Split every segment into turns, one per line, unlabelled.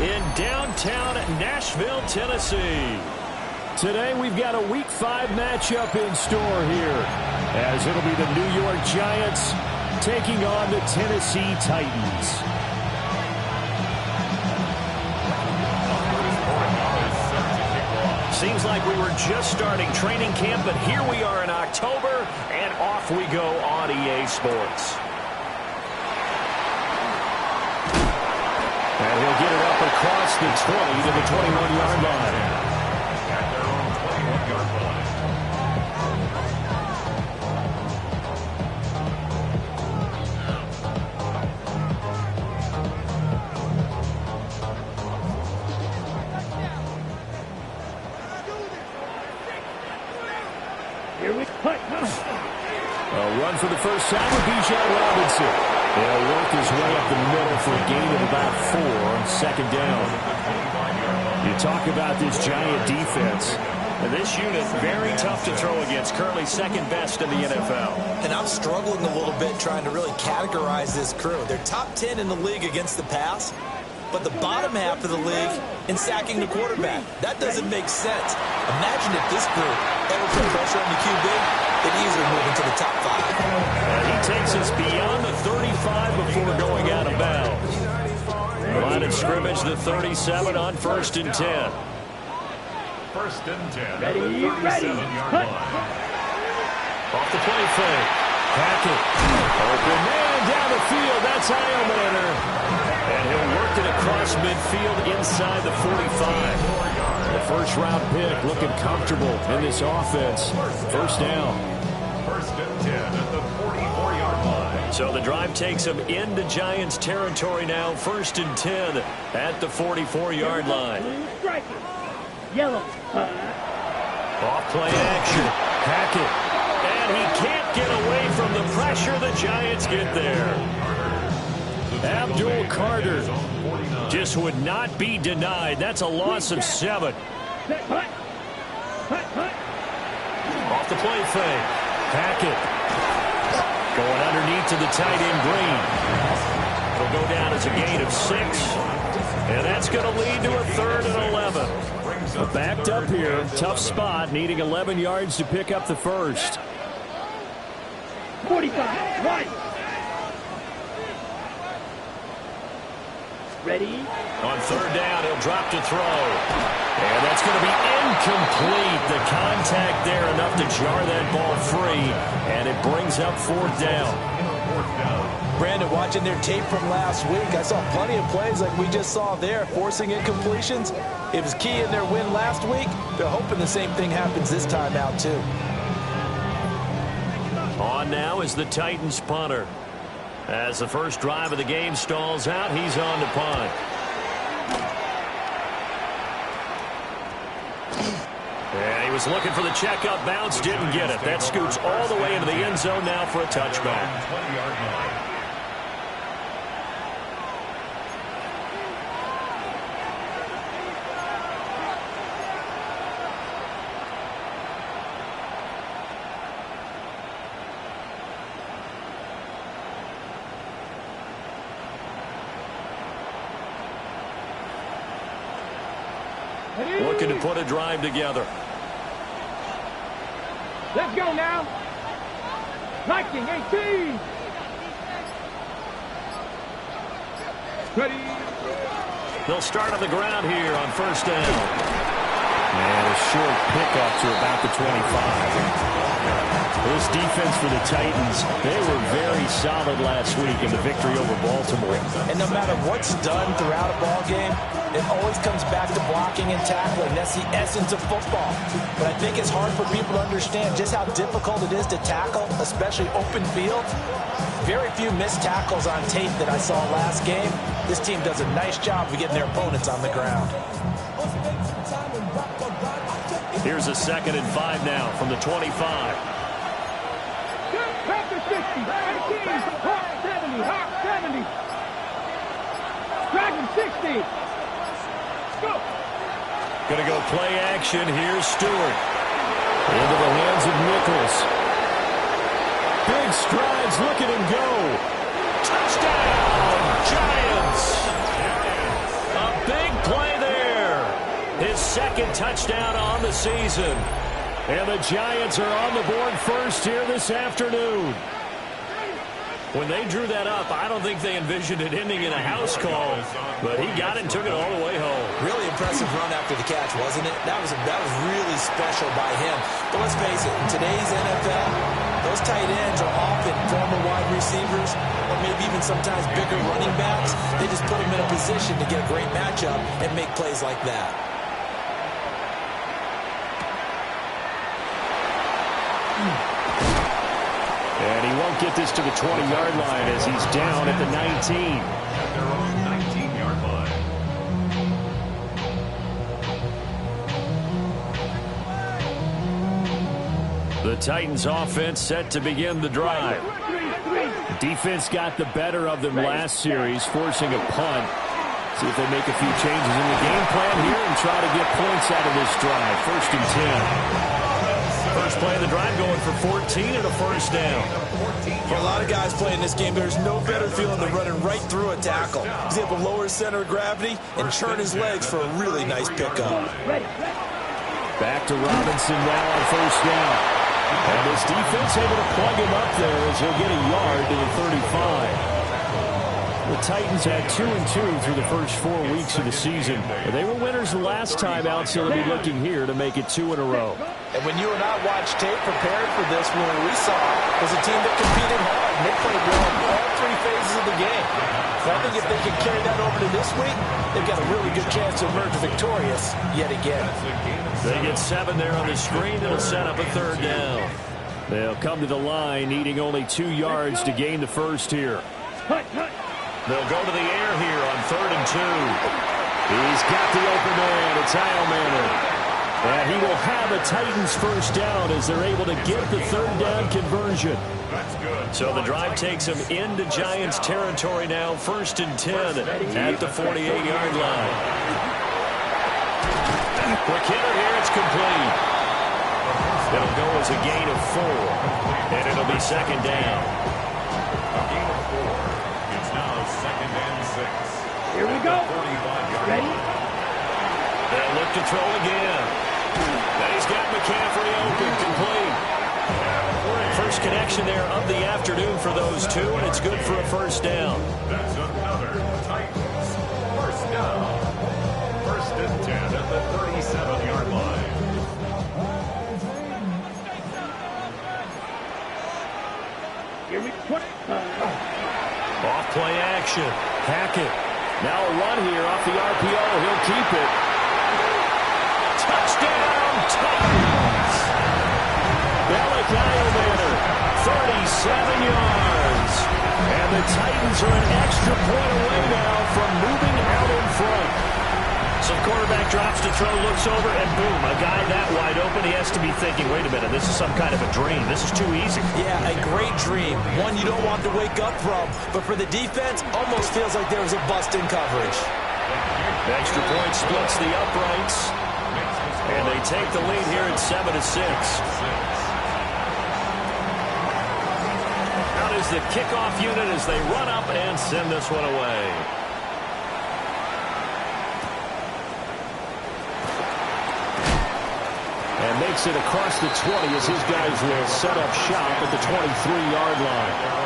in downtown Nashville, Tennessee. Today we've got a Week 5 matchup in store here, as it'll be the New York Giants taking on the Tennessee Titans. Seems like we were just starting training camp, but here we are in October, and off we go on EA Sports. And he'll get it up across the 20 to the 21-yard line. At their own 21-yard line.
Here we go.
A run for the first time with Bijan Robinson. He'll work his way up the middle for a gain of about 4 on second down. You talk about this Giant defense. This unit, very tough to throw against, currently second best in the NFL.
And I'm struggling a little bit trying to really categorize this crew. They're top 10 in the league against the pass, but the bottom half of the league in sacking the quarterback. That doesn't make sense. Imagine if this group ever put pressure on the QB, they'd easily move into the top 5.
And he takes us beyond the 35 before going out of bounds. Line of scrimmage, the 37 on 1st and 10.
1st and 10.
Ready.
Yard line.
Off the play fake. Hackett. Open man down the field. That's Heilman. And he'll work it across midfield inside the 45. The first-round pick looking comfortable in this offense. First down.
1st and 10 at the 44-yard line.
So the drive takes him into Giants territory now. 1st and 10 at the 44-yard line.
Strike it. Yellow.
Off play action. Hackett. And he can't get away from the pressure. The Giants get there. Abdul Carter just would not be denied. That's a loss of 7. Off the play fake. Hackett going underneath to the tight end Green. It'll go down as a gain of 6. And that's going to lead to a 3rd and 11. Backed up here. Tough spot. Needing 11 yards to pick up the first.
45. Right. Ready.
On 3rd down, he'll drop to throw. And that's going to be incomplete. The contact there enough to jar that ball free. And it brings up 4th down.
Brandon, watching their tape from last week, I saw plenty of plays like we just saw there, forcing incompletions. It was key in their win last week. They're hoping the same thing happens this time out, too.
On now is the Titans punter. As the first drive of the game stalls out, he's on to punt. And he was looking for the checkup bounce, didn't get it. That scoots all the way into the end zone now for a touchback.
20-yard line.
Looking to put a drive together.
Let's go now. Viking 18. Ready.
They'll start on the ground here on 1st down. And a short pickup to about the 25. This defense for the Titans, they were very solid last week in the victory over Baltimore.
And no matter what's done throughout a ball game, it always comes back to blocking and tackling. That's the essence of football. But I think it's hard for people to understand just how difficult it is to tackle, especially open field. Very few missed tackles on tape that I saw last game. This team does a nice job of getting their opponents on the ground.
Here's a 2nd and 5 now from the 25.
Panther 60, 18, Hawk 70, Hawk 70. Dragon 60. Go.
Gonna go play action. Here's Stewart. Into the hands of Nichols. Big strides. Look at him go. Touchdown, Giants. A big second touchdown on the season. And the Giants are on the board first here this afternoon. When they drew that up, I don't think they envisioned it ending in a house call, but he got it and took it all the way home.
Really impressive run after the catch, wasn't it? That was really special by him. But let's face it, in today's NFL, those tight ends are often former wide receivers or maybe even sometimes bigger running backs. They just put them in a position to get a great matchup and make plays like that.
And he won't get this to the 20-yard line as he's down at the 19.
At their own 19-yard line.
The Titans offense set to begin the drive. Defense got the better of them last series, forcing a punt. See if they make a few changes in the game plan here and try to get points out of this drive. 1st and 10. First play of the drive going for 14 and a first down.
For a lot of guys playing this game, there's no better feeling than running right through a tackle. He's able to lower his center of gravity and churn his legs for a really nice pickup.
Back to Robinson now on first down. And his defense able to plug him up there as he'll get a yard to the 35. The Titans had 2-2 through the first 4 weeks of the season. They were winners the last time out, so they'll be looking here to make it 2 in a row.
And when you and I watched tape prepared for this one, we saw was a team that competed hard. And they played well in all 3 phases of the game. So I think if they can carry that over to this week, they've got a really good chance to emerge victorious yet again.
They get 7 there on the screen. It'll set up a 3rd down. They'll come to the line, needing only 2 yards to gain the first here. They'll go to the air here on 3rd and 2. He's got the open man. It's Almaner. And he will have a Titans first down as they're able to get the 3rd down conversion.
That's good.
So the drive takes them into Giants territory now. 1st and 10 at the 48-yard line. Quick hitter here. It's complete. It'll go as a gain of 4. And it'll be 2nd down.
A gain of 4. It's now 2nd and 6.
Here we go.
45-yard
Ready?
line.
They'll look to throw again. And he's got McCaffrey open, complete. First connection there of the afternoon for those two, and it's good for a first down.
That's another Titans first down. 1st and 10 at the 37-yard line.
Here we go.
Off play action. Hackett. Now a run here off the RPO. He'll keep it. Touchdown, Titans! Bellick Almaner, 37 yards. And the Titans are an extra point away now from moving out in front. So the quarterback drops to throw, looks over, and boom, a guy that wide open. He has to be thinking, wait a minute, this is some kind of a dream. This is too easy.
Yeah, a great dream. One you don't want to wake up from. But for the defense, almost feels like there was a bust in coverage.
The extra point splits the uprights. And they take the lead here at 7-6. Out is the kickoff unit as they run up and send this one away. And makes it across the 20 as his guys will set up shop at the 23-yard line.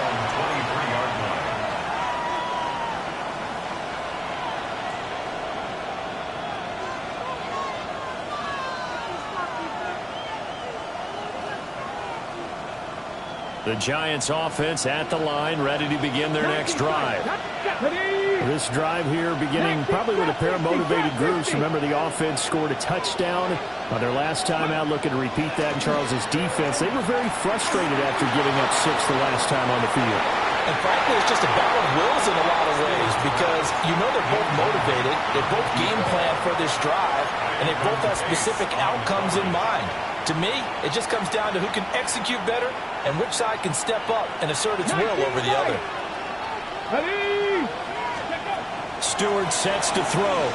The Giants offense at the line, ready to begin their next drive. This drive here beginning probably with a pair of motivated groups. Remember, the offense scored a touchdown on their last time out, looking to repeat that in Charles's defense. They were very frustrated after giving up 6 the last time on the field.
And frankly, it's just a battle of wills in a lot of ways because you know they're both motivated, they both game plan for this drive, and they both have specific outcomes in mind. To me, it just comes down to who can execute better and which side can step up and assert its will over the other.
Ready?
Stewart sets to throw.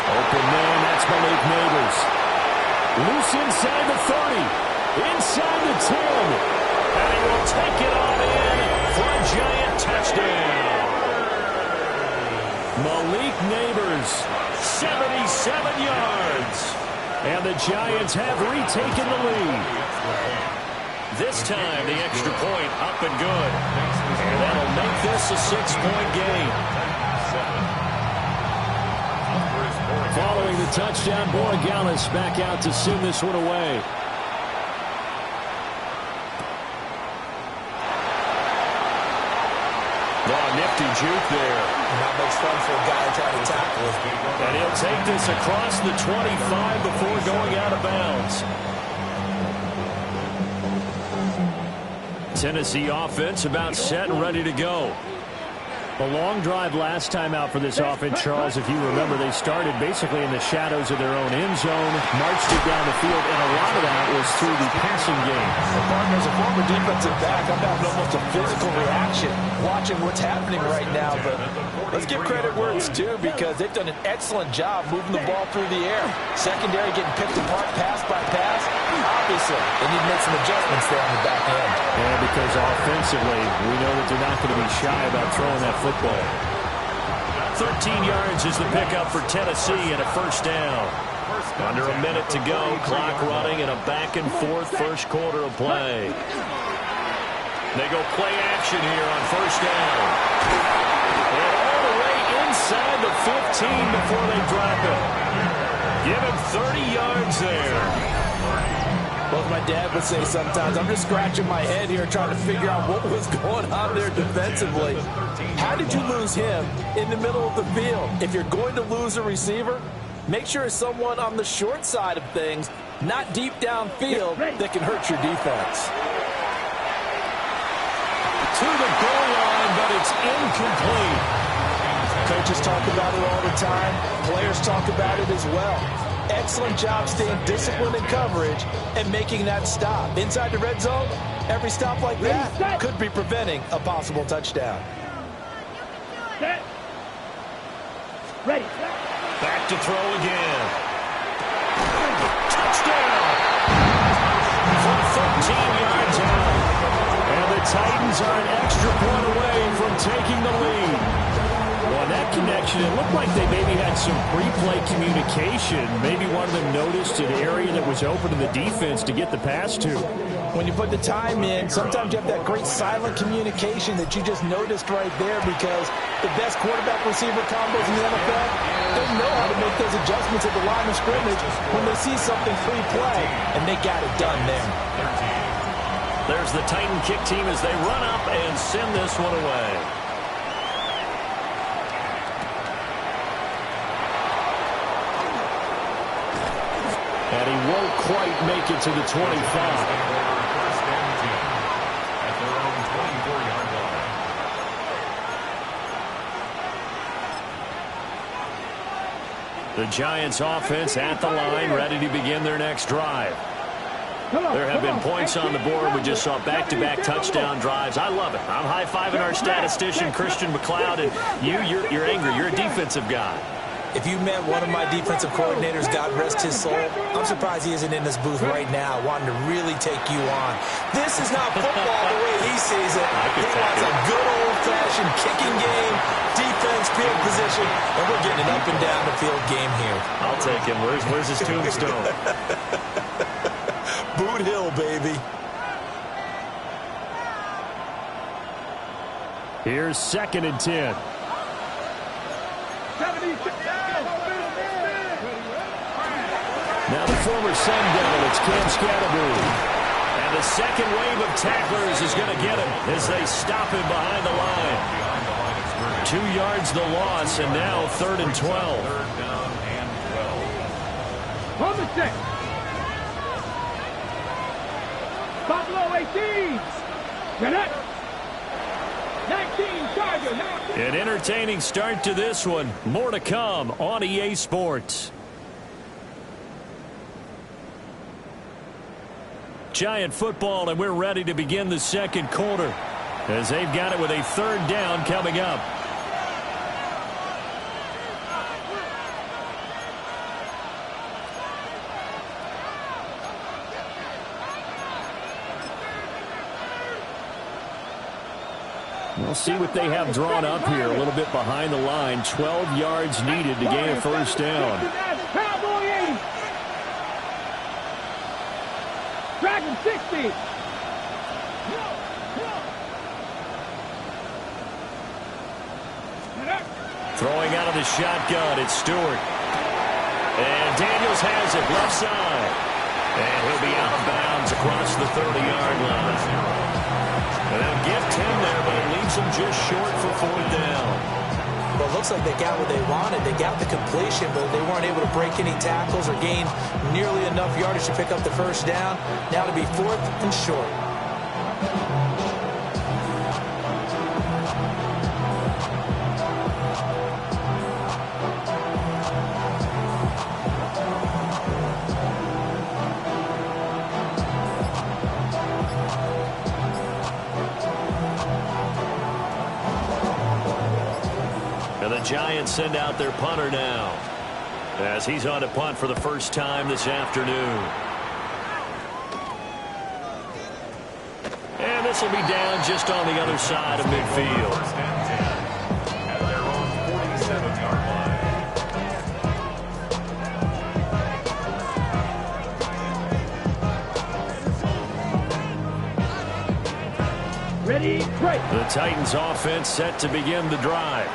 Open man, that's Malik Neighbors. Loose inside the 30. Inside the 10. And he will take it on in for a Giant touchdown. Malik Neighbors, 77 yards. And the Giants have retaken the lead. This time, the extra point up and good. And that'll make this a 6-point game. Following the touchdown, Borregales back out to send this one away. Oh, nifty juke there.
That makes fun for a guy trying to tackle him.
And he'll take this across the 25 before going out of bounds. Tennessee offense about set and ready to go. A long drive last time out for this offense, Charles. If you remember, they started basically in the shadows of their own end zone, marched it down the field, and a lot of that was through the passing game.
Well, partner, as a former defensive back, I'm having almost a physical reaction watching what's happening right now. But let's give credit where it's due, because they've done an excellent job moving the ball through the air. Secondary getting picked apart pass by pass. Obviously, they need to make some adjustments there on the back end.
Yeah, because offensively, we know that they're not going to be shy about throwing that football. 13 yards is the pickup for Tennessee and a first down. Under a minute to go, clock running, and a back-and-forth first quarter of play. They go play action here on first down. And all the way inside the 15 before they drop it. Give him 30 yards there.
Well, as my dad would say sometimes, I'm just scratching my head here trying to figure out what was going on there defensively. How did you lose him in the middle of the field? If you're going to lose a receiver, make sure it's someone on the short side of things, not deep downfield, that can hurt your defense.
To the goal line, but it's incomplete.
Coaches talk about it all the time. Players talk about it as well. Excellent job staying disciplined in coverage and making that stop. Inside the red zone, every stop like that could be preventing a possible touchdown.
Set. Ready.
Back to throw again. Touchdown! From 13 yards out. And the Titans are an extra point away from taking the lead. Well, that connection, it looked like they maybe had some pre-play communication. Maybe one of them noticed an area that was open to the defense to get the pass to.
When you put the time in, sometimes you have that great silent communication that you just noticed right there, because the best quarterback-receiver combos in the NFL, they know how to make those adjustments at the line of scrimmage when they see something pre-play, and they got it done there.
There's the Titan kick team as they run up and send this one away. And he won't quite make it to the 25. The Giants offense at the line, ready to begin their next drive. There have been points on the board. We just saw back-to-back touchdown drives. I love it. I'm high-fiving our statistician, Christian McLeod, and you're angry. You're a defensive guy.
If you met one of my defensive coordinators, God rest his soul, I'm surprised he isn't in this booth right now wanting to really take you on. This is not football the way he sees it. He wants a good old-fashioned kicking game, defense, field position, and we're getting an up and down the field game here.
I'll take him. Where's his tombstone?
Boot Hill, baby.
Here's 2nd and 10. Now the former Sun Devil, it's Cam Scatterboo. And the second wave of tacklers is going to get him as they stop him behind the line. 2 yards the loss, and now 3rd and 12.
On the set. Buffalo 18. Jeanette. 19 Chargers.
An entertaining start to this one. More to come on EA Sports. Giant football, and we're ready to begin the second quarter as they've got it with a 3rd down coming up. We'll see what they have drawn up here. A little bit behind the line. 12 yards needed to gain a first down.
Cowboy 80. Dragon 60.
Throwing out of the shotgun, it's Stewart. And Daniels has it left side. And he'll be out of bounds across the 30-yard line. And they'll give 10 there, but it leaves them just short for fourth down.
Well, it looks like they got what they wanted. They got the completion, but they weren't able to break any tackles or gain nearly enough yardage to pick up the first down. Now to be fourth and short.
And the Giants send out their punter now, as he's on to punt for the first time this afternoon. And this will be down just on the other side of midfield.
First and 10 at their own 47-yard line.
Ready, break.
The Titans offense set to begin the drive.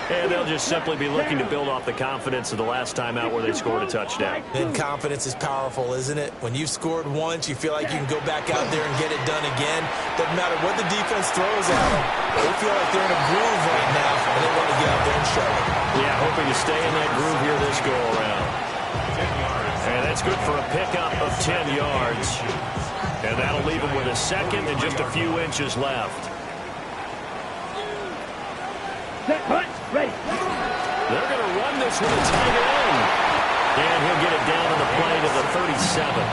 And they'll just simply be looking to build off the confidence of the last time out where they scored a touchdown.
And confidence is powerful, isn't it? When you've scored once, you feel like you can go back out there and get it done again. Doesn't matter what the defense throws at them. They feel like they're in a groove right now, and they want to get out there and show it.
Yeah, hoping to stay in that groove here this go-around. And that's good for a pickup of 10 yards. And that'll leave them with a second and just a few inches left.
Set, hunt, ready.
They're going to run this with a tight end. And he'll get it down on the play to the 37.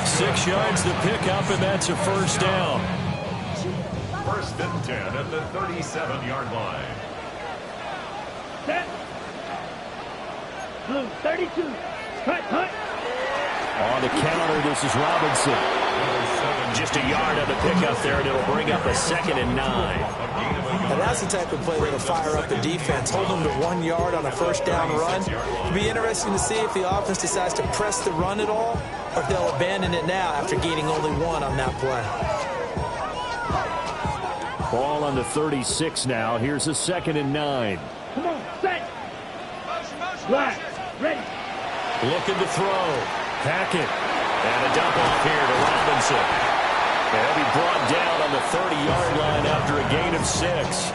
6 yards to pick up, and that's a first down.
First and 10 at the 37-yard line.
Set. Blue 32. Hunt, hunt.
On the counter, this is Robinson. Just a yard on the pickup there, and it'll bring up a 2nd and 9.
And that's the type of play that'll fire up the defense. Hold them to 1 yard on a first down run. It'll be interesting to see if the offense decides to press the run at all, or if they'll abandon it now after gaining only 1 on that play.
Ball on the 36 now. Here's a 2nd and 9.
Come on, set. Black, ready.
Looking to throw. Hackett. And a dump off here to Robinson. And he'll be brought down on the 30-yard line after a gain of 6.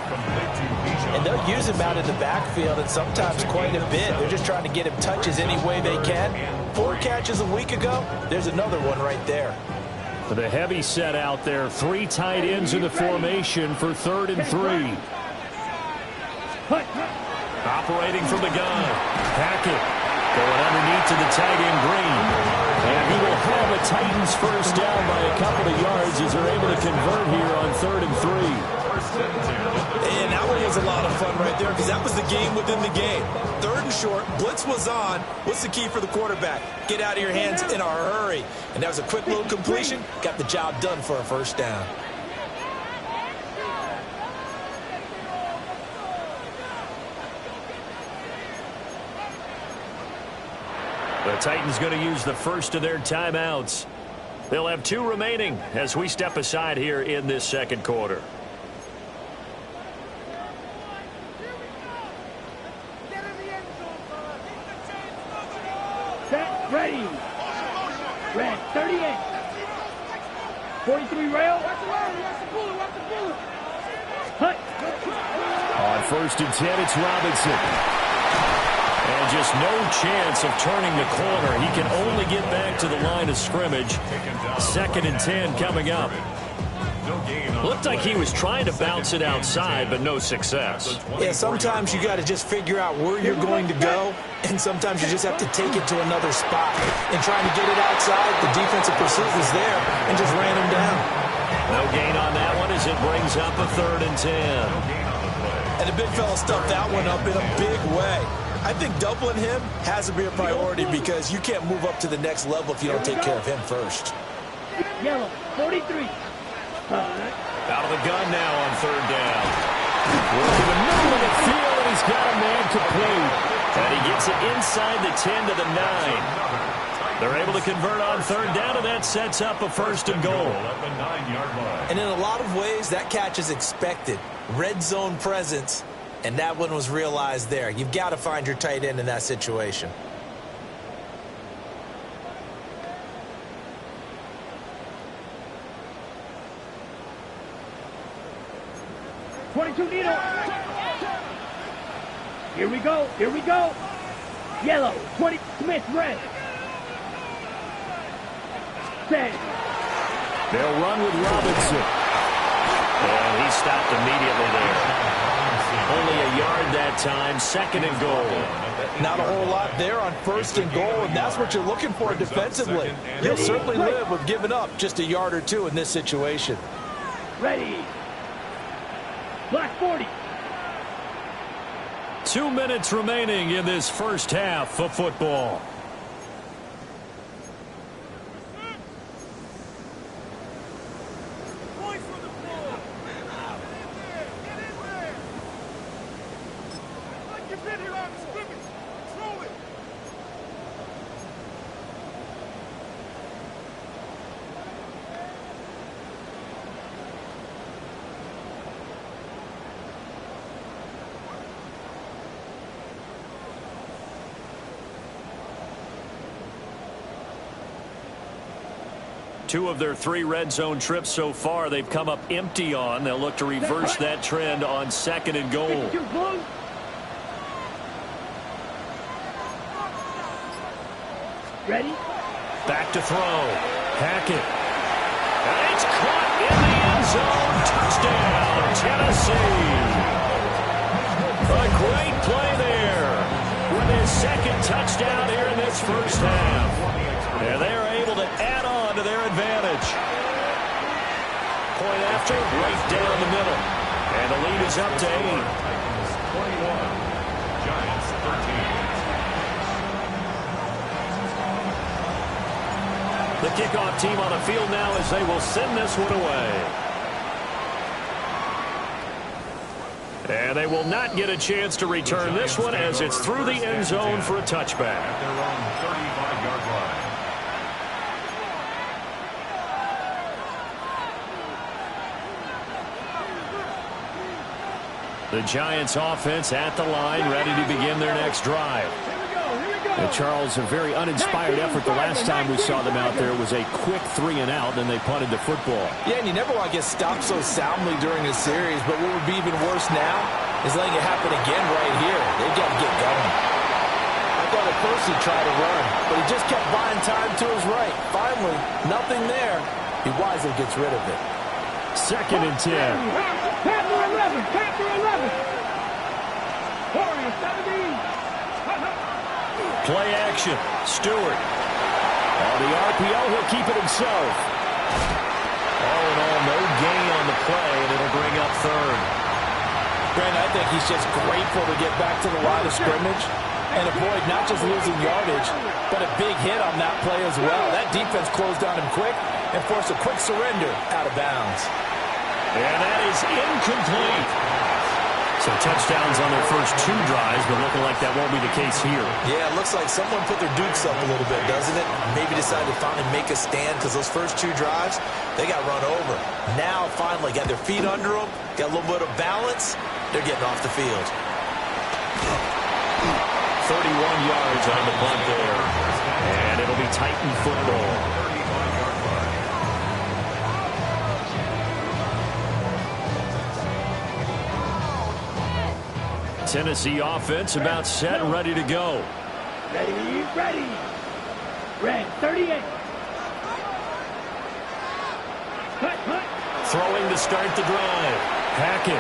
And they'll use him out in the backfield, and sometimes quite a bit. They're just trying to get him touches any way they can. 4 catches a week ago. There's another one right there.
The heavy set out there. 3 tight ends in the formation for 3rd and 3. Operating from the gun. Hackett going underneath to the tight end Green. And he will have the Titans first down by a couple of yards as they're able to convert here on 3rd and 3.
And that one was a lot of fun right there because that was the game within the game. 3rd and short, blitz was on. What's the key for the quarterback? Get out of your hands in a hurry. And that was a quick little completion. Got the job done for a first down.
The Titans going to use the first of their timeouts. They'll have 2 remaining as we step aside here in this second quarter.
Set, ready. Red, 38. 43 rail. Hunt.
On 1st and 10, it's Robinson. And just no chance of turning the corner. He can only get back to the line of scrimmage. 2nd and 10 coming up. Looked like he was trying to bounce it outside, but no success.
Yeah, sometimes you got to just figure out where you're going to go, and sometimes you just have to take it to another spot. And trying to get it outside, the defensive pursuit was there and just ran him down.
No gain on that one as it brings up a 3rd and 10.
And the big fella stuffed that one up in a big way. I think doubling him has to be a priority because you can't move up to the next level if you don't take care of him first.
Yellow, 43.
Out of the gun now on third down. Working the middle of the field, and he's got a man complete. And he gets it inside the 10 to the 9. They're able to convert on third down, and that sets up a first and goal.
At the 9-yard line.
And in a lot of ways, that catch is expected. Red zone presence, and that one was realized there. You've got to find your tight end in that situation.
Needle. Here we go. Here we go. Yellow. 20. Smith. Red. 10.
They'll run with Robinson. And he stopped immediately there. Only a yard that time. Second and goal.
Not a whole lot there on first and goal, and that's what you're looking for defensively. You'll certainly live with giving up just a yard or two in this situation.
Ready. Black 40.
2 minutes remaining in this first half of football. Two of their 3 red zone trips so far they've come up empty on. They'll look to reverse that trend on second and goal.
Ready?
Back to throw. Hackett. And it's caught in the end zone. Touchdown, Tennessee. A great play there with his second touchdown here in this first half. And they're able to add on to their advantage. Point after, right down the middle. And the lead is up to 8.
21. Giants 13.
The kickoff team on the field now as they will send this one away. And they will not get a chance to return this one as it's through the end zone for a touchback.
At their own 35-yard line.
The Giants offense at the line, ready to begin their next drive. And Charles, a very uninspired effort the last time we saw them out there was a quick 3 and out, then they punted the football.
Yeah, and you never want to get stopped so soundly during a series, but what would be even worse now is letting it happen again right here. They've got to get going. I thought at first he'd try to run, but he just kept buying time to his right. Finally, nothing there. He wisely gets rid of it.
Second and 10.
Panther 11. Panther 11. Warrior 17.
Play action. Stewart. On the RPO, he'll keep it himself. All in all, no gain on the play, and it'll bring up third.
Brandon, I think he's just grateful to get back to the line of scrimmage and avoid not just losing yardage, but a big hit on that play as well. That defense closed on him quick and forced a quick surrender out of bounds.
And that is incomplete. So touchdowns on their first 2 drives, but looking like that won't be the case here.
Yeah, it looks like someone put their dukes up a little bit, doesn't it? Maybe decided to finally make a stand because those first 2 drives, they got run over. Now, finally, got their feet under them, got a little bit of balance. They're getting off the field.
31 yards on the punt there. And it'll be Titan football. Tennessee offense about set and ready to go.
Ready, ready. Red 38. Cut, cut.
Throwing to start the drive. Hackett.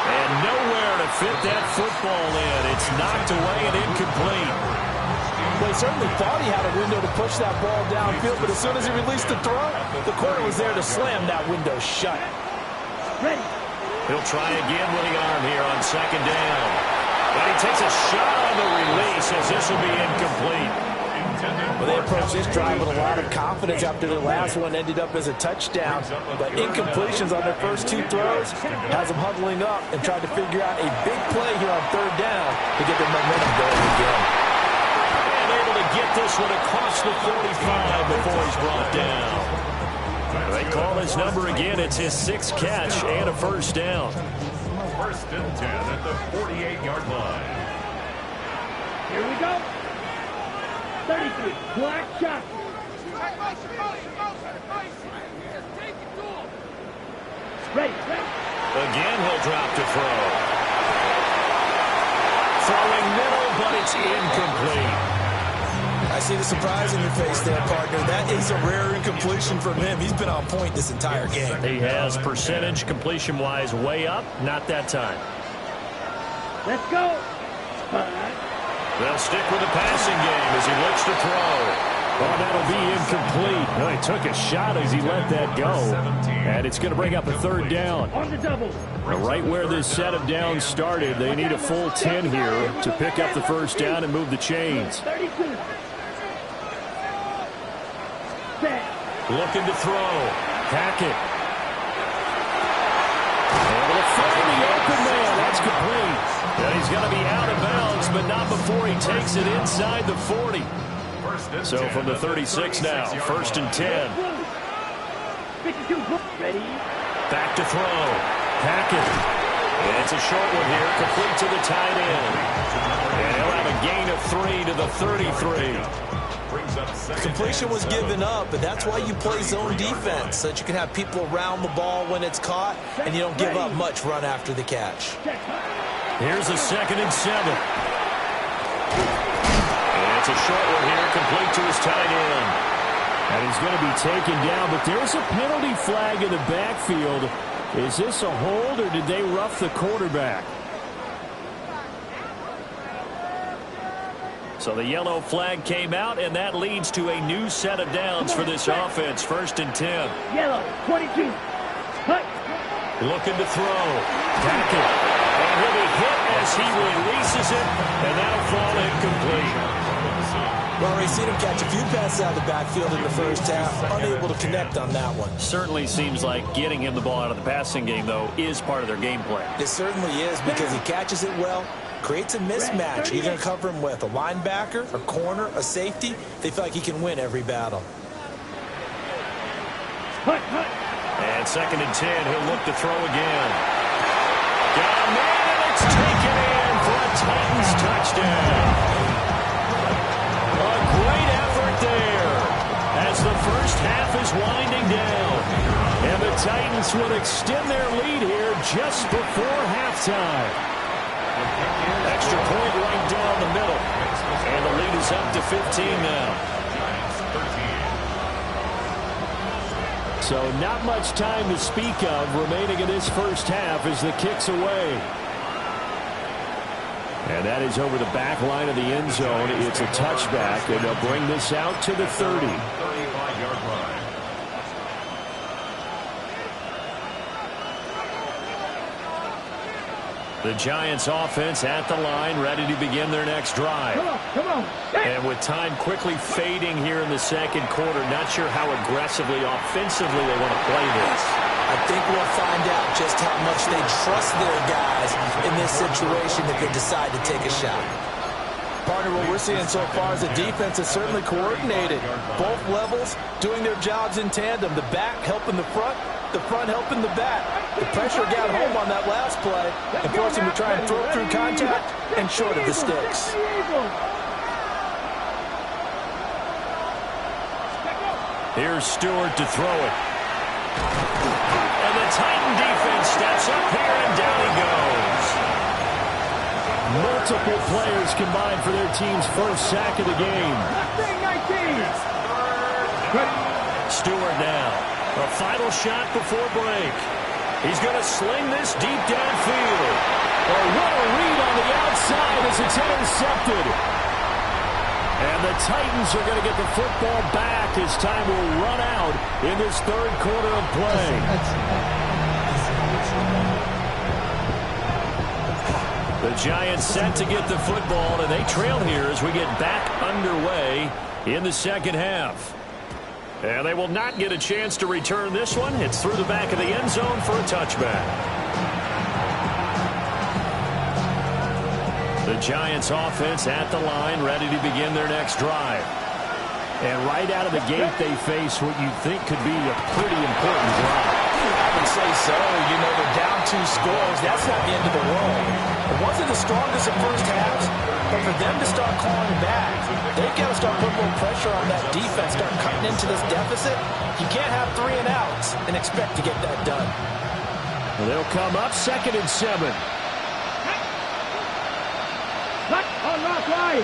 And nowhere to fit that football in. It's knocked away and incomplete.
Well, he certainly thought he had a window to push that ball downfield, but as soon as he released the throw, the corner was there to slam that window shut.
Ready.
He'll try again with the arm here on second down. And he takes a shot on the release as this will be incomplete.
Well, they approached this drive with a lot of confidence after their last one ended up as a touchdown. But incompletions on their first two throws has them huddling up and trying to figure out a big play here on third down to get their momentum going again.
And able to get this one across the 45 before he's brought down. They call his number again. It's his sixth catch and a first down.
First and 10 at the 48-yard line.
Here we go. 33, black shot. Ready.
Again, he'll drop to throw. Throwing middle, but it's incomplete.
I see the surprise in your face there, partner. That is a rare incompletion from him. He's been on point this entire game.
He has percentage completion-wise way up. Not that time.
Let's go.
They'll stick with the passing game as he looks to throw. Oh, that'll be incomplete. No, he took a shot as he let that go. And it's going to bring up a third down.
On the double.
Right where this set of downs started, they need a full 10 here to pick up the first down and move the chains.
32. Set.
Looking to throw. Hackett. Able to find the open man. That's complete. And he's going to be out of bounds, but not before he takes it inside the 40. So from the 36 now, first and 10.
52. Ready.
Back to throw. Hackett. And it's a short one here, complete to the tight end. And he'll have a gain of 3 to the 33.
Completion was given up, but that's why you play zone defense, so that you can have people around the ball when it's caught, and you don't give up much run after the catch.
Here's a 2nd and 7. And it's a short one here, complete to his tight end. And he's going to be taken down, but there's a penalty flag in the backfield. Is this a hold, or did they rough the quarterback? So the yellow flag came out, and that leads to a new set of downs for this offense. First and 10.
Yellow, 22. Cut.
Looking to throw. Hackett. And he'll be hit as he releases it, and that'll fall incomplete.
Well, we've seen him catch a few passes out of the backfield in the first half, unable to connect on that one.
Certainly seems like getting him the ball out of the passing game, though, is part of their game plan.
It certainly is, because he catches it well, creates a mismatch. You're going to cover him with a linebacker, a corner, a safety. They feel like he can win every battle.
And 2nd and 10, he'll look to throw again. Got a man, and it's taken in for a Titans touchdown. A great effort there as the first half is winding down. And the Titans will extend their lead here just before halftime. Extra point right down the middle. And the lead is up to 15 now. So not much time to speak of remaining in this first half as the kick's away. And that is over the back line of the end zone. It's a touchback, and they'll bring this out to the 30.
35-yard line.
The Giants offense at the line, ready to begin their next drive.
Come on.
And with time quickly fading here in the second quarter, not sure how aggressively, offensively they want to play this.
I think we'll find out just how much they trust their guys in this situation if they decide to take a shot. Partner, what we're seeing so far is the defense is certainly coordinated. Both levels doing their jobs in tandem. The back helping the front helping the back. The pressure got home on that last play and forced him to try and throw through contact and short of the sticks.
Here's Stewart to throw it. And the Titan defense steps up here, and down he goes. Multiple players combined for their team's first sack of the game. Stewart now. A final shot before break. He's going to sling this deep downfield. Oh, what a read on the outside as it's intercepted. And the Titans are going to get the football back as time will run out in this third quarter of play. The Giants set to get the football, and they trail here as we get back underway in the second half. And they will not get a chance to return this one. It's through the back of the end zone for a touchback. The Giants offense at the line, ready to begin their next drive. And right out of the gate, they face what you think could be a pretty important drive.
I would say so. You know, they're down 2 scores. That's not the end of the world. It wasn't the strongest of first halves, but for them to start clawing back, they've got to start putting more pressure on that defense, start cutting into this deficit. You can't have 3 and outs and expect to get that done.
Well, they'll come up 2nd and 7.
On rock right.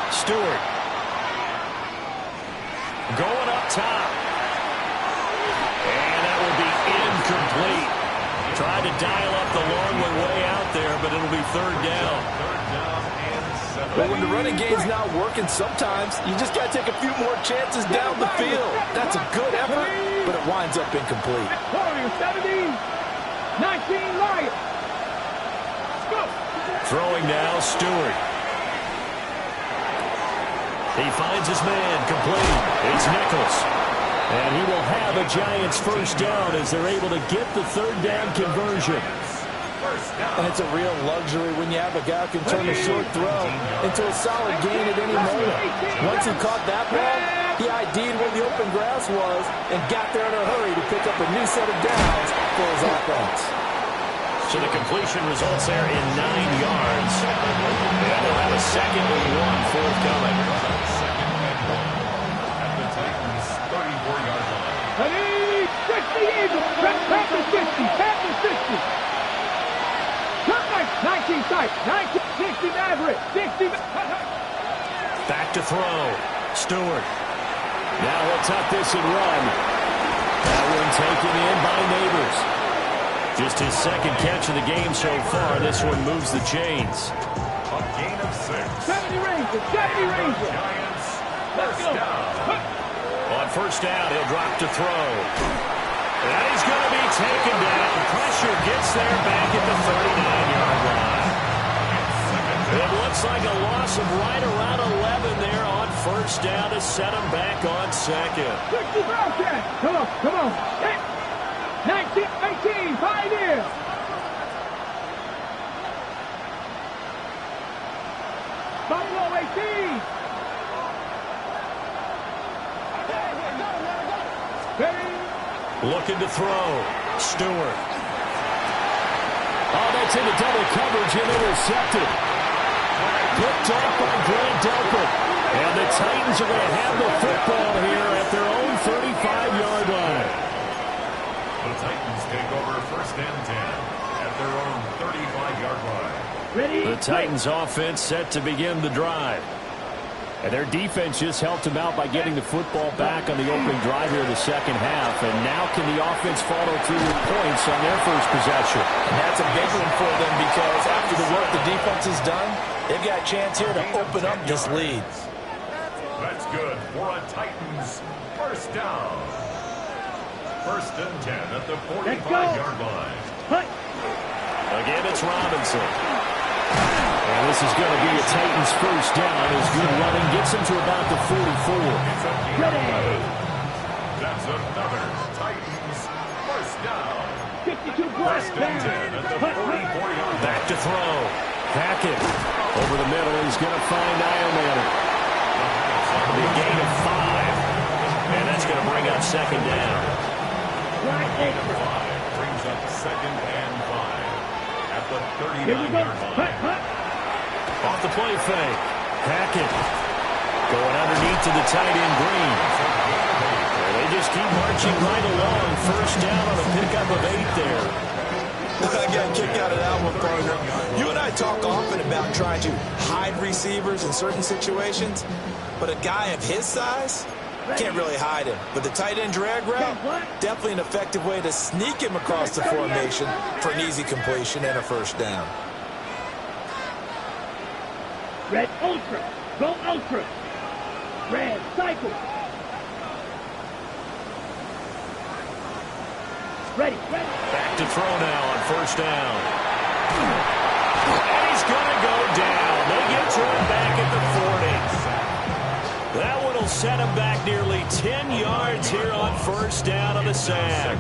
Stewart. Going up top. And that will be incomplete. Tried to dial up the long way out there, but it'll be 3rd down.
But when the running game's not working, sometimes you just got to take a few more chances down the field. That's a good effort, but it winds up incomplete.
17, 19, Lions. Go.
Throwing now, Stewart. He finds his man, complete. It's Nichols. And he will have a Giants first down as they're able to get the 3rd down conversion.
And it's a real luxury when you have a guy who can turn a short throw into a solid gain at any moment. Once he caught that ball, he ID'd where the open grass was and got there in a hurry to pick up a new set of downs for his offense.
So the completion results there in 9 yards. And they'll have a 2nd and 1 forthcoming.
At the Titans' 34-yard line.
60 Eagles. Back to 50. Back to 60. 19 sight. 19. 60 Maverick. 60.
Back to throw. Stewart. Now he'll tuck this and run. That one taken in by Neighbors. Just his 2nd catch of the game so far. This one moves the chains.
A gain of 6.
70 Rangers. 70 Rangers.
Giants, first down.
On first down, he'll drop to throw. And he's going to be taken down. Pressure gets there back at the 39-yard line. It looks like a loss of right around 11 there on first down to set him back on 2nd.
60 Browncat. Come on. Come on. 19, 18, Pioneer. Buffalo 18.
Looking to throw. Stewart. Oh, that's into double coverage and intercepted. Picked off by Grant Delpit. And the Titans are going to have the football here at their own 35-yard line.
The Titans take over 1st and 10 at their own 35-yard line.
Ready?
The Titans offense set to begin the drive. And their defense just helped them out by getting the football back on the opening drive here in the second half. And now can the offense follow through with points on their first possession?
And that's a big one for them because after the work the defense has done, they've got a chance here to open up this lead.
That's good for a Titans first down. 1st and 10 at the 45-yard line.
Again, it's Robinson. And this is going to be a Titans first down as good running gets him to about the 44.
That's another Titans first down.
52
1st and 10 at the 44-yard line.
Back to throw. Hackett over the middle. He's going to find Iomanner. A gain of 5. And that's going to bring up 2nd down.
Gain of 5 brings up 2nd and 5 at the 39-yard line.
Off the play fake. Hackett going underneath to the tight end Green. And they just keep marching right along. First down on a pickup of 8 there.
I got a kick out of that one, partner. You and I talk often about trying to hide receivers in certain situations, but a guy of his size can't really hide him. But the tight end drag route, definitely an effective way to sneak him across the formation for an easy completion and a first down.
Red Ultra. Go Ultra. Red Cycle. Ready.
Back to throw now on first down. And he's going to go down. They get to him back at the 40. That nearly 10 yards here on first down on the sack.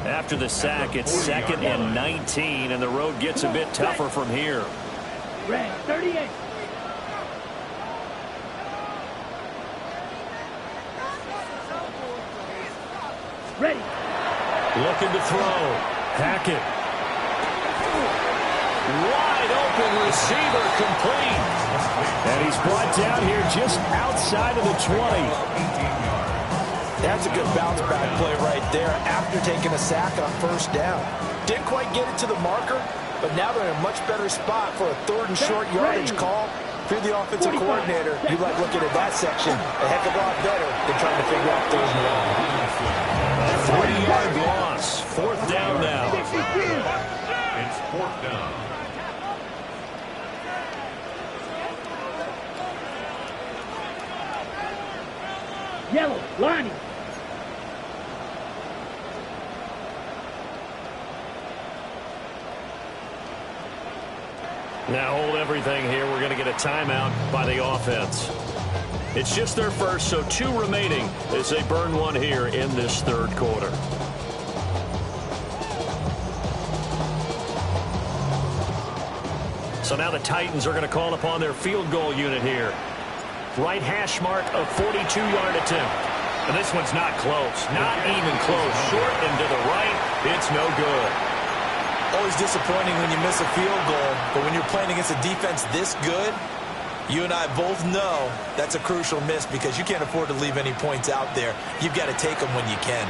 After the sack, it's 2nd and 19, and the road gets a bit tougher from here.
Red 38. Ready.
Looking to throw. Hackett. Wide open receiver, complete. And he's brought down here just outside of the 20.
That's a good bounce back play right there after taking a sack on first down. Didn't quite get it to the marker, but now they're in a much better spot for a 3rd and short yardage call. If you're the offensive coordinator, you like looking at that section a heck of a lot better than trying to figure out 3rd and long.
A 3-yard loss. 4th down now.
It's 4th down.
Yellow, lining.
Now hold everything here. We're going to get a timeout by the offense. It's just their first, so 2 remaining as they burn one here in this 3rd quarter. So now the Titans are going to call upon their field goal unit here. Right hash mark, a 42-yard attempt. And this one's not close. Not even close. Short and to the right, it's no good.
Always disappointing when you miss a field goal, but when you're playing against a defense this good, you and I both know that's a crucial miss because you can't afford to leave any points out there. You've got to take them when you can.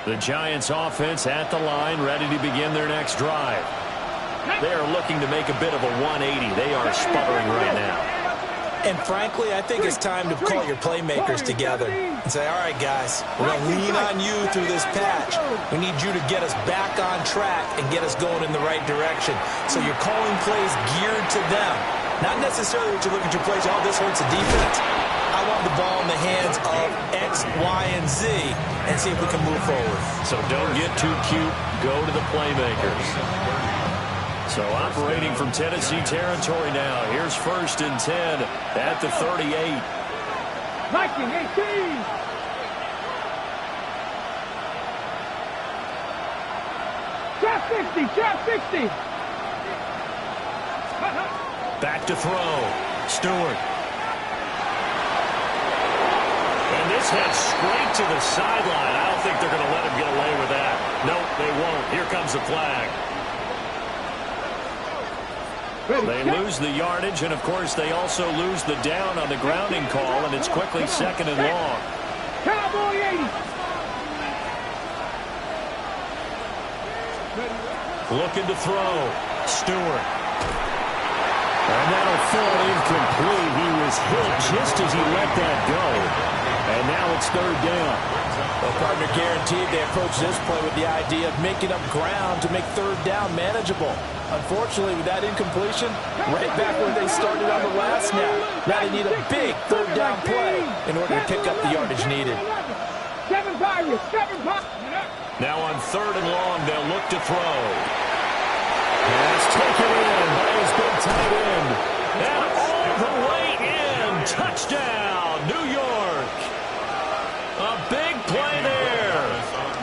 The Giants offense at the line, ready to begin their next drive. They are looking to make a bit of a 180. They are sputtering right now.
And frankly, I think it's time to call your playmakers together and say, all right, guys, we're going to lean on you through this patch. We need you to get us back on track and get us going in the right direction. So you're calling plays geared to them. Not necessarily what you look at your plays, oh, this hurts the defense. I want the ball in the hands of X, Y, and Z and see if we can move forward.
So don't get too cute. Go to the playmakers. So operating from Tennessee territory now. Here's 1st and 10 at the 38.
Viking 18. Shot 60. Shot 60.
Back to throw. Stewart. And this heads straight to the sideline. I don't think they're going to let him get away with that. Nope, they won't. Here comes the flag. They lose the yardage, and, of course, they also lose the down on the grounding call, and it's quickly 2nd and long.
Cowboy 80.
Looking to throw. Stewart. And that'll fall incomplete. He was hit just as he let that go. And now it's 3rd down.
Well, partner guaranteed they approach this play with the idea of making up ground to make 3rd down manageable. Unfortunately, with that incompletion, right back where they started on the last snap. Now they need a big 3rd down play in order to pick up the yardage needed.
Now on 3rd and long, they'll look to throw. Pass taken in by his big tight end. And all the way in. Touchdown, New York. A big play there.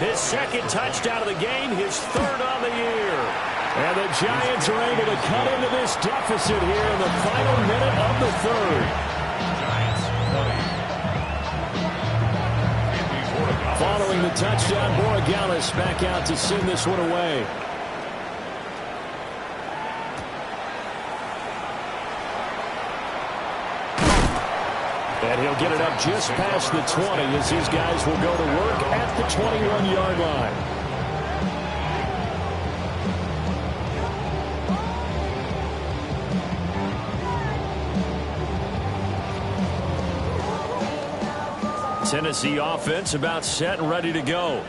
His 2nd touchdown of the game, his 3rd on the year. And the Giants are able to cut into this deficit here in the final minute of the 3rd. Following the touchdown, Borregales back out to send this one away. And he'll get it up just past the 20 as these guys will go to work at the 21-yard line. Tennessee offense about set and ready to go.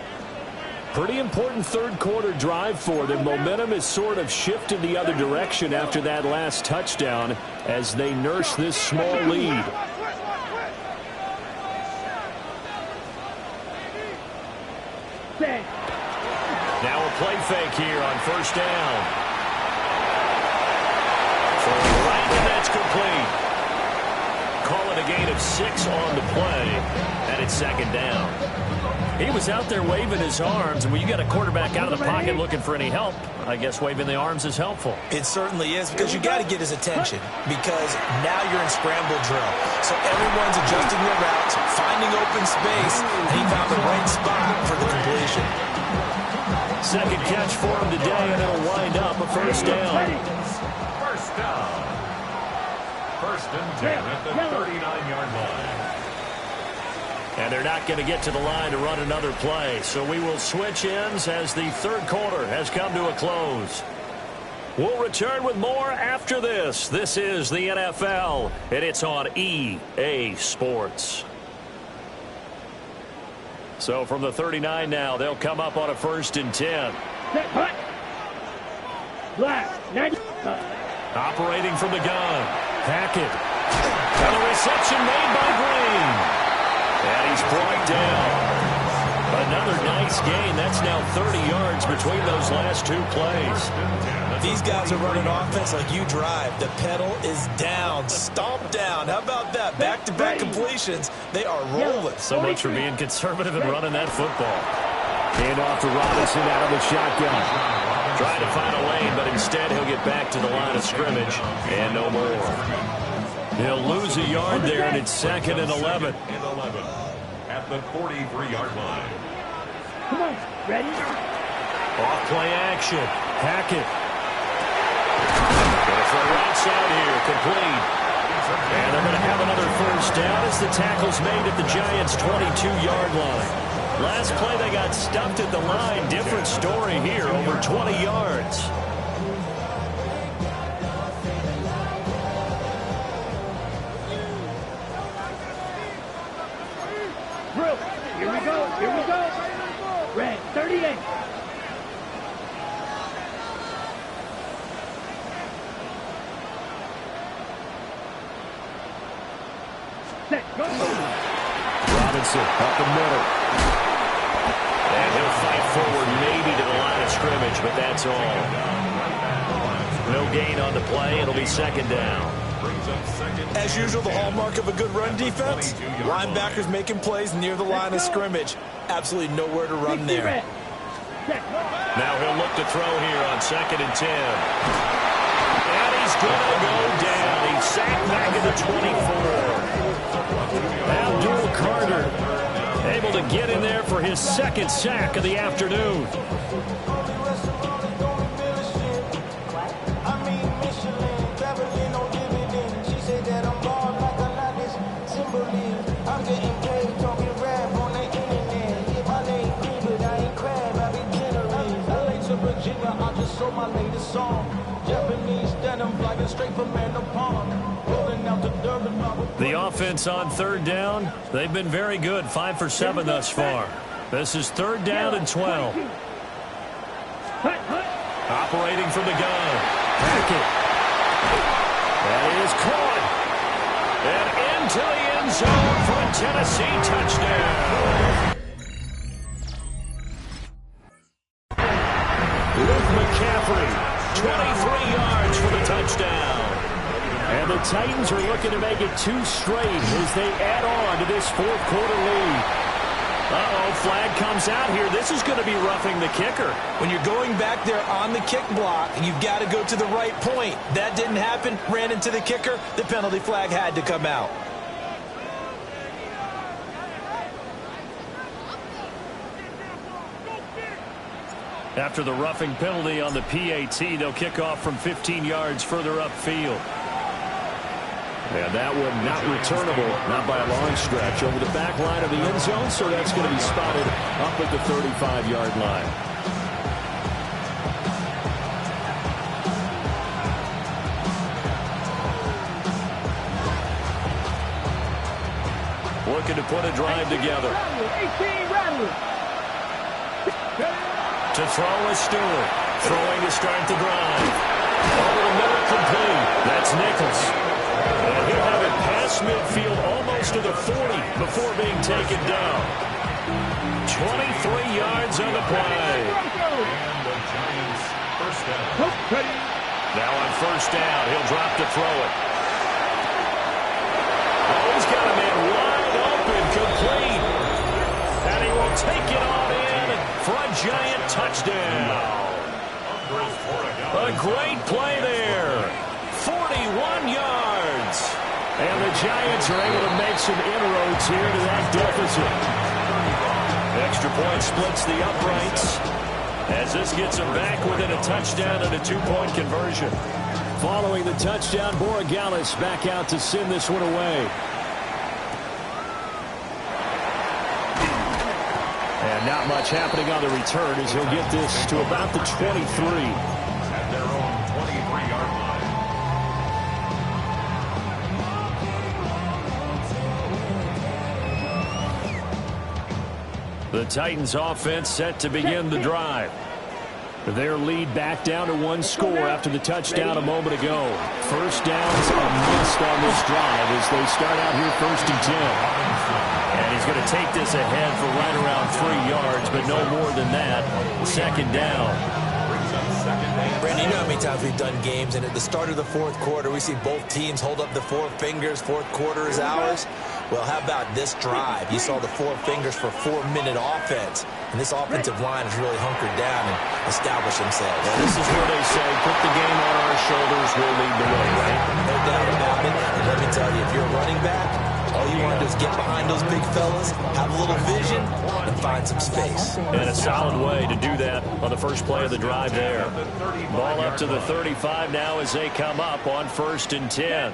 Pretty important 3rd quarter drive for them. Momentum has sort of shifted the other direction after that last touchdown as they nurse this small lead. Now a play fake here on 1st down. For the right and that's complete. Call it a gain of 6 on the play, and it's second down. He was out there waving his arms, and when you got a quarterback out of the pocket looking for any help, I guess waving the arms is helpful.
It certainly is, because you got to get his attention, because now you're in scramble drill. So everyone's adjusting their routes, finding open space, and he found the right spot for the completion.
Second catch for him today, and it'll wind up a first down.
First down. First and 10 at the 39-yard line.
And they're not going to get to the line to run another play. So we will switch ends as the third quarter has come to a close. We'll return with more after this. This is the NFL, and it's on EA Sports. So from the 39 now, they'll come up on a first and 10. Operating from the gun. Hackett. And a reception made by Green. And he's brought down. Another nice gain. That's now 30 yards between those last two plays.
These guys are running offense like you drive. The pedal is down. Stomp down. How about that? Back-to-back completions. They are rolling.
So much for being conservative and running that football. Hand off to Robinson out of the shotgun. Trying to find a lane, but instead he'll get back to the line of scrimmage. And no more. He'll lose a yard there, and it's second and 11.
At the 43-yard line.
Come on, ready?
Off play action. Hackett. Going to throw right side here. Complete. And they're going to have another first down as the tackle's made at the Giants' 22-yard line. Last play they got stuffed at the line. Different story here. Over 20 yards.
Here we go. Here we go. Red 38. Set. Go.
Robinson up the middle. And he'll fight forward maybe to the line of scrimmage, but that's all. No gain on the play. It'll be second down.
As usual, the hallmark of a good run defense, linebackers making plays near the line of scrimmage. Absolutely nowhere to run there.
Now he'll look to throw here on second and 10. And he's going to go down. He's sacked back at the 24. Abdul Carter able to get in there for his second sack of the afternoon. The offense on third down, they've been very good, 5 for 7 thus far. This is third down and 12. Operating from the gun. Hackett. That is caught. And into the end zone for a Tennessee touchdown. Luke McCaffrey, 23 yards for the touchdown. And the Titans are looking to make it 2 straight as they add on to this fourth quarter lead. Uh-oh, flag comes out here. This is going to be roughing the kicker.
When you're going back there on the kick block, you've got to go to the right point. That didn't happen, ran into the kicker. The penalty flag had to come out.
After the roughing penalty on the PAT, they'll kick off from 15 yards further upfield. And that one not returnable, not by a long stretch, over the back line of the end zone, so that's going to be spotted up at the 35-yard line. Looking to put a drive together. To throw is Stewart. Throwing to start the drive. Over the middle, complete. That's Nichols. And he'll have it past midfield almost to the 40 before being taken down. 23 yards on the play.
And the Giants first down.
Now on first down, he'll drop to throw it. Oh, he's got a man wide open, complete. And he will take it on in for a giant touchdown. A great play there. 41 yards. And the Giants are able to make some inroads here to that deficit. Extra point splits the uprights as this gets them back within a touchdown and a two-point conversion. Following the touchdown, Borregales back out to send this one away. And not much happening on the return as he'll get this to about the 23.
At their own 23-yard line.
The Titans offense set to begin the drive. Their lead back down to one score after the touchdown a moment ago. First down's a must on this drive as they start out here 1st and 10. And he's going to take this ahead for right around 3 yards, but no more than that. 2nd down.
Brandon, you know how many times we've done games, and at the start of the 4th quarter, we see both teams hold up the 4 fingers, 4th quarter is ours. Well, how about this drive? You saw the 4 fingers for 4-minute offense, and this offensive line has really hunkered down and established themselves.
Well, this is where they say, put the game on our shoulders, we'll lead the way, right?
No doubt about it. And let me tell you, if you're a running back, all you want to do is get behind those big fellas, have a little vision, and find some space.
And a solid way to do that on the first play of the drive there. Ball up to the 35 now as they come up on 1st and 10.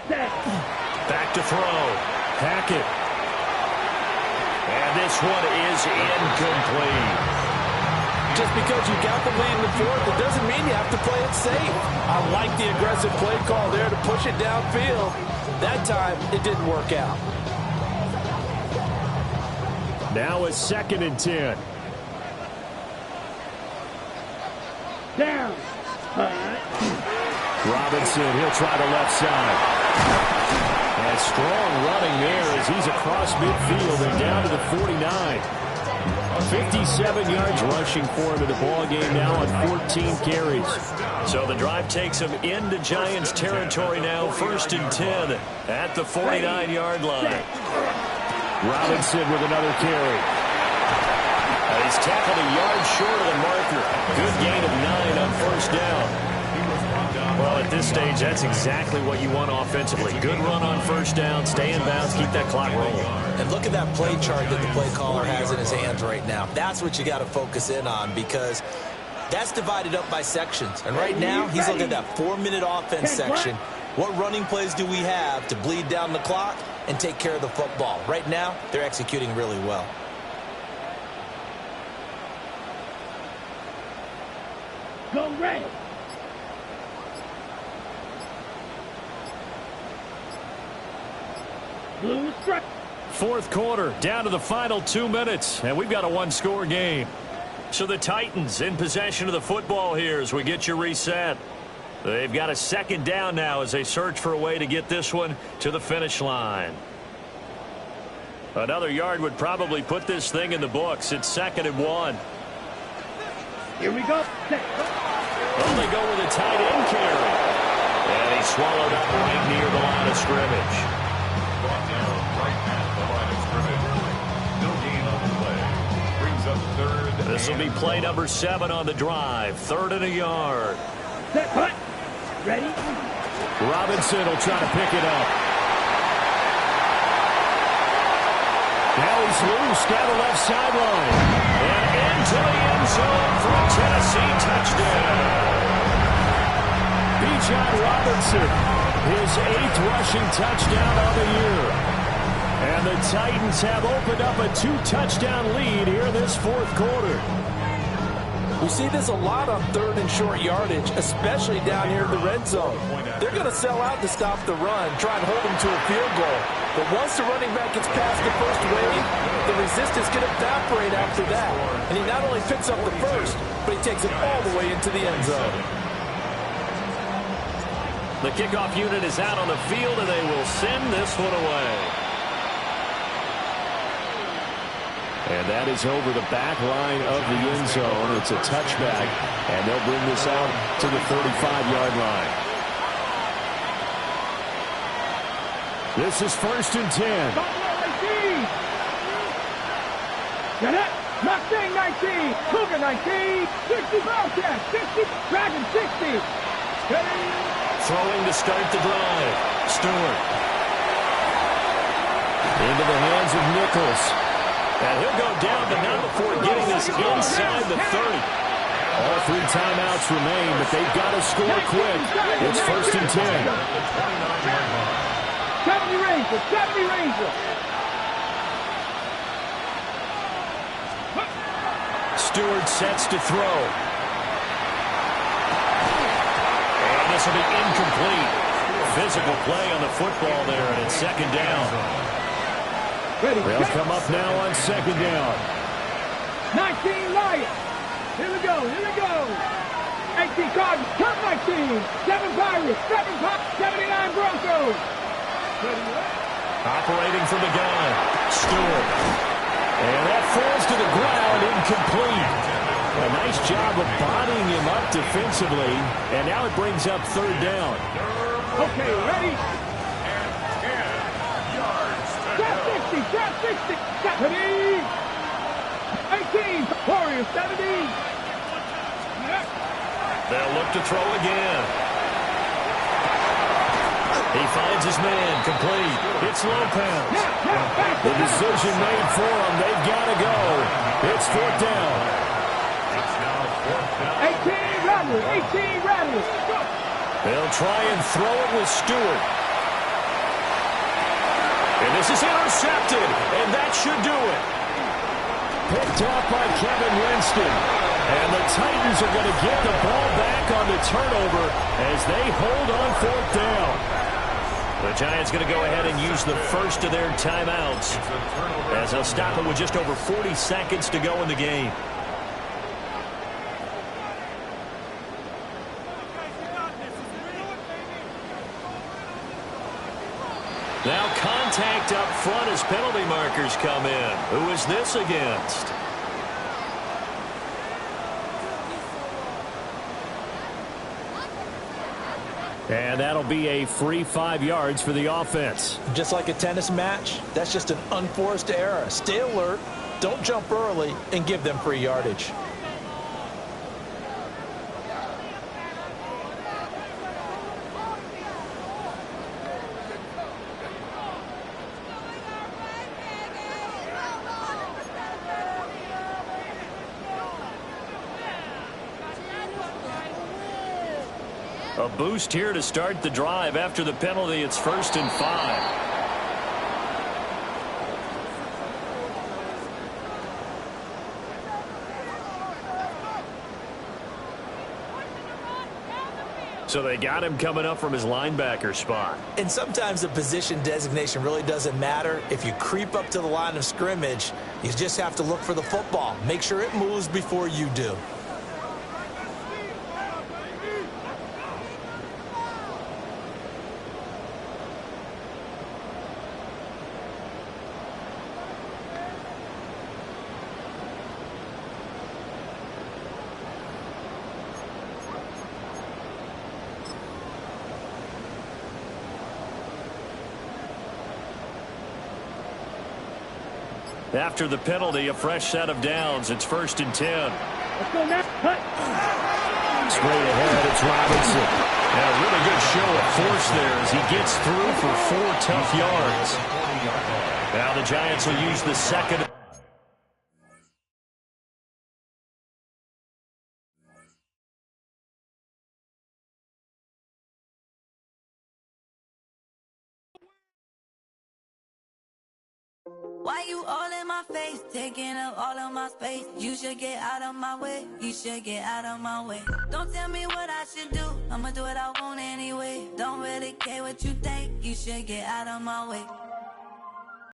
Back to throw. Hackett. And this one is incomplete.
Just because you got the lead in the 4th, it doesn't mean you have to play it safe. I like the aggressive play call there to push it downfield. That time, it didn't work out.
Now it's 2nd and 10.
Down.
Robinson, he'll try the left side. And strong running there as he's across midfield and down to the 49. 57 yards rushing for him in the ball game now on 14 carries. So the drive takes him into Giants territory now, 1st and 10 at the 49-yard line. Robinson with another carry. He's tackled a yard short of the marker. Good gain of 9 on 1st down. Well, at this stage, that's exactly what you want offensively. Good run on 1st down, stay in bounds, keep that clock rolling.
And look at that play chart that the play caller has in his hands right now. That's what you got to focus in on because that's divided up by sections. And right now, he's looking at that 4-minute offense section. What running plays do we have to bleed down the clock and take care of the football? Right now, they're executing really well.
Go red. Blue strike.
4th quarter, down to the final 2 minutes, and we've got a one-score game. So the Titans in possession of the football here as we get you reset. They've got a 2nd down now as they search for a way to get this one to the finish line. Another yard would probably put this thing in the books. It's 2nd and 1.
Here we go.
Well, they go with a tight end carry. And he's swallowed up right near the line of scrimmage.
Brought down right at the line of scrimmage. No gain on the play. Brings up 3rd.
This will be play number 7 on the drive. 3rd and a yard.
Set, hut. Ready?
Robinson will try to pick it up. Now he's loose down the left sideline. And into the end zone for a Tennessee touchdown. Bijan Robinson, his 8th rushing touchdown of the year. And the Titans have opened up a 2-touchdown lead here in this 4th quarter.
We see this a lot on 3rd and short yardage, especially down here in the red zone. They're going to sell out to stop the run, try and hold them to a field goal. But once the running back gets past the first wave, the resistance can evaporate after that. And he not only picks up the first, but he takes it all the way into the end zone.
The kickoff unit is out on the field, and they will send this one away. And that is over the back line of the end zone. It's a touchback, and they'll bring this out to the 35-yard line. This is 1st and 10.
Get it? Mustang 19, Cougar 19, 60 Bobcat, 60, Dragon 60.
Throwing to start the drive. Stewart. Into the hands of Nichols. And he'll go down, but not before getting this inside the 30. All 3 timeouts remain, but they've got to score quick. It's 1st and 10.
70 Rangers, 70 Rangers.
Stewart sets to throw. And this will be incomplete. Physical play on the football there, and it's 2nd down. They'll come up now on 2nd down.
19 Lions. Here we go, here we go. 18 Cardinals, count 19. 7 Pirates, 79 Broncos.
Operating from the gun. Stewart. And that falls to the ground, incomplete. A nice job of bodying him up defensively, and now it brings up 3rd down.
Okay, ready? 60, 70. 18, Warriors, 70.
They'll look to throw again. He finds his man, complete. It's Lopez. The decision made for him. They've got to go. It's 4th down.
18 Rattlers, 18 Rattlers.
They'll try and throw it with Stewart. And this is intercepted, and that should do it. Picked up by Kevin Winston. And the Titans are going to get the ball back on the turnover as they hold on 4th down. The Giants going to go ahead and use the first of their timeouts as they'll stop it with just over 40 seconds to go in the game. Now contact up front as penalty markers come in. Who is this against? And that'll be a free 5 yards for the offense.
Just like a tennis match, that's just an unforced error. Stay alert, don't jump early, and give them free yardage.
A boost here to start the drive. After the penalty, it's 1st and 5. So they got him coming up from his linebacker spot.
And sometimes the position designation really doesn't matter. If you creep up to the line of scrimmage, you just have to look for the football. Make sure it moves before you do.
After the penalty, a fresh set of downs. It's 1st and 10.
Let's go now.
Straight ahead, it's Robinson. And a really good show of force there as he gets through for 4 tough yards. Now the Giants will use the second.
Why you all in my face, taking up all of my space? You should get out of my way, you should get out of my way. Don't tell me what I should do, I'ma do what I want anyway. Don't really care what you think, you should get out of my way.